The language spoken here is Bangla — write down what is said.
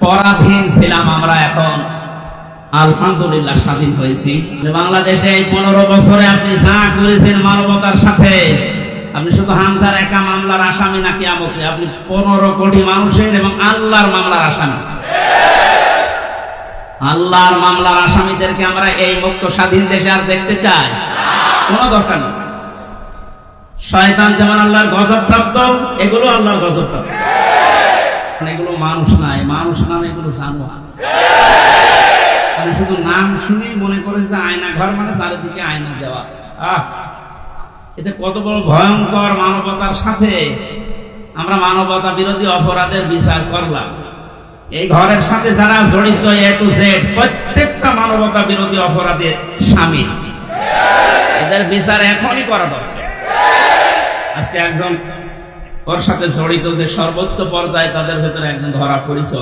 পরাধীন ছিলাম আমরা, এখন আলহামদুলিল্লাহ স্বাধীন হয়েছি। বাংলাদেশে এই 15 বছরে আপনি যা করেছেন মানবতার সাথে, আপনি শুধু হামজার একা মামলার আসামি নাকি কিয়ামতে আপনি 15 কোটি মানুষের এবং আল্লাহর মামলার আসামি। আল্লাহর মামলার আসামিদেরকে আমরা এই মুক্ত স্বাধীন দেশে আর দেখতে চাই? কোনো দরকার নেই। শয়তান যেমন আল্লাহর গজবপ্রাপ্ত, এগুলো আল্লাহর গজবপ্রাপ্ত। এগুলো মানুষ নাই, মানুষ নাম এগুলো জানোয়ার। শুধু নাম শুনেই মনে করে যে আয়না ঘর মানে চারিদিকে আয়না দেওয়া আছে। এতে কত বড় ভয়ঙ্কর মানবতার সাথে আমরা মানবতা বিরোধী অপরাধের বিচার করলাম। এই ঘরের সাথে যারা জড়িত এ টু জেড প্রত্যেকটা মানবতা বিরোধী অপরাধের শামিল। এদের বিচার এখনই করা দরকার। আজকে একজন ওর সাথে জড়িত যে সর্বোচ্চ পর্যায়ে, তাদের ভেতরে একজন ধরা পড়েছে।